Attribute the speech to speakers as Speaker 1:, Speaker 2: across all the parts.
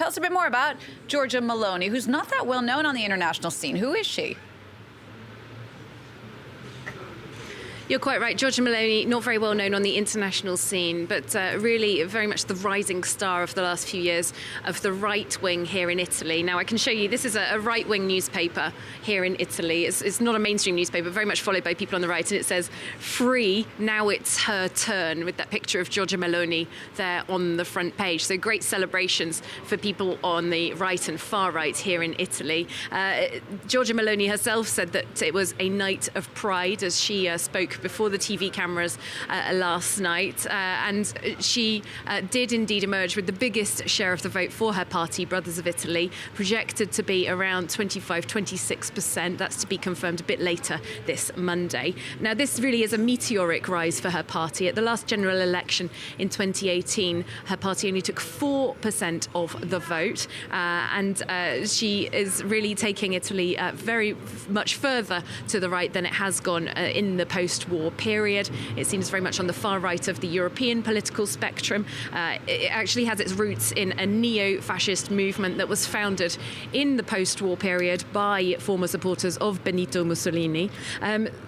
Speaker 1: Tell us a bit more about Giorgia Meloni, who's not that well known on the international scene. Who is she?
Speaker 2: You're quite right. Giorgia Meloni, not very well known on the international scene, but really very much the rising star of the last few years of the right wing here in Italy. Now, I can show you, this is a right wing newspaper here in Italy. It's not a mainstream newspaper, very much followed by people on the right, and it says, "Free, now it's her turn," with that picture of Giorgia Meloni there on the front page. So great celebrations for people on the right and far right here in Italy. Giorgia Meloni herself said that it was a night of pride as she spoke before the TV cameras last night, and she did indeed emerge with the biggest share of the vote for her party, Brothers of Italy, projected to be around 25-26%. That's to be confirmed a bit later this Monday. Now, this really is a meteoric rise for her party. At the last general election in 2018, her party only took 4% of the vote, and she is really taking Italy very much further to the right than it has gone in the post-war period. It seems very much on the far right of the European political spectrum. It actually has its roots in a neo-fascist movement that was founded in the post-war period by former supporters of Benito Mussolini.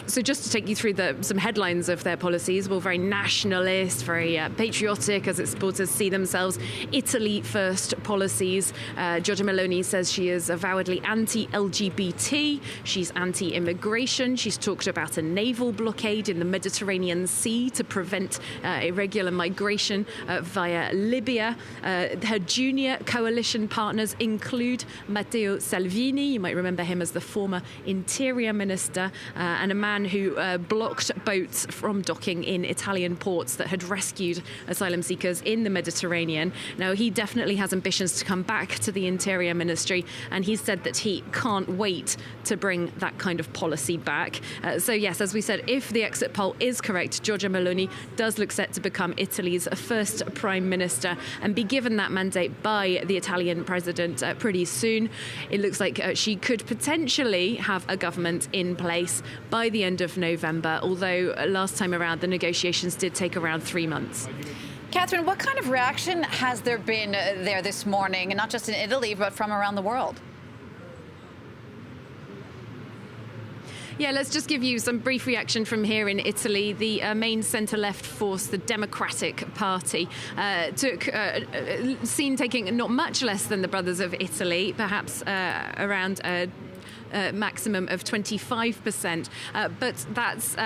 Speaker 2: So just to take you through some headlines of their policies, well, very nationalist, very patriotic as its supporters see themselves. Italy first policies. Giorgia Meloni says she is avowedly anti-LGBT. She's anti-immigration. She's talked about a naval blockade in the Mediterranean Sea to prevent irregular migration via Libya. Her junior coalition partners include Matteo Salvini. You might remember him as the former interior minister, and a man who blocked boats from docking in Italian ports that had rescued asylum seekers in the Mediterranean. Now, he definitely has ambitions to come back to the interior ministry, and he said that he can't wait to bring that kind of policy back. So yes, as we said, if the exit poll is correct, Giorgia Meloni does look set to become Italy's first prime minister and be given that mandate by the Italian president pretty soon. It looks like she could potentially have a government in place by the end of November, although last time around the negotiations did take around 3 months.
Speaker 1: Catherine, what kind of reaction has there been there this morning, and not just in Italy, but from around the world?
Speaker 2: Yeah, let's just give you some brief reaction from here in Italy. The main centre-left force, the Democratic Party, seen taking not much less than the Brothers of Italy, perhaps around maximum of 25%. But that's,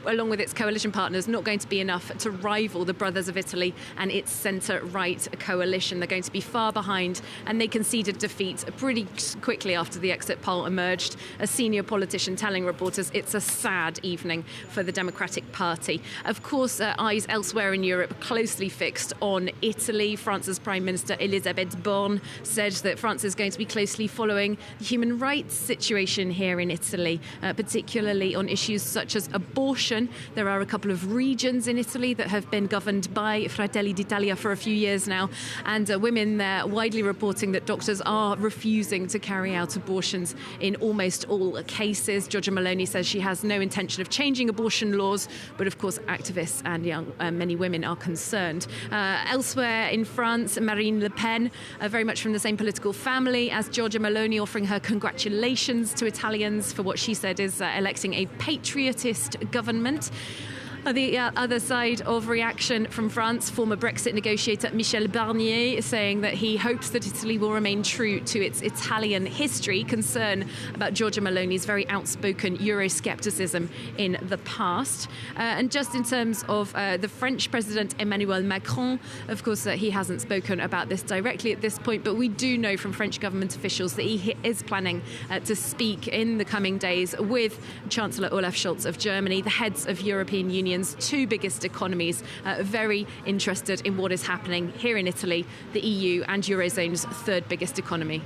Speaker 2: along with its coalition partners, not going to be enough to rival the Brothers of Italy and its centre-right coalition. They're going to be far behind, and they conceded defeat pretty quickly after the exit poll emerged. A senior politician telling reporters it's a sad evening for the Democratic Party. Of course, eyes elsewhere in Europe closely fixed on Italy. France's Prime Minister Elisabeth Borne said that France is going to be closely following the human rights situation here in Italy, particularly on issues such as abortion. There are a couple of regions in Italy that have been governed by Fratelli d'Italia for a few years now, and women there widely reporting that doctors are refusing to carry out abortions in almost all cases. Giorgia Meloni says she has no intention of changing abortion laws, but of course activists and many women are concerned. Elsewhere in France, Marine Le Pen, very much from the same political family as Giorgia Meloni, offering her congratulations to Italians for what she said is electing a patriotist government. The other side of reaction from France, former Brexit negotiator Michel Barnier saying that he hopes that Italy will remain true to its Italian history, concern about Giorgia Meloni's very outspoken Euroscepticism in the past. And just in terms of the French President Emmanuel Macron, of course, he hasn't spoken about this directly at this point, but we do know from French government officials that he is planning to speak in the coming days with Chancellor Olaf Scholz of Germany, the heads of European Union, two biggest economies, very interested in what is happening here in Italy, the EU and Eurozone's third biggest economy.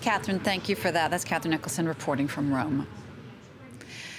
Speaker 1: Catherine, thank you for that. That's Catherine Nicholson reporting from Rome.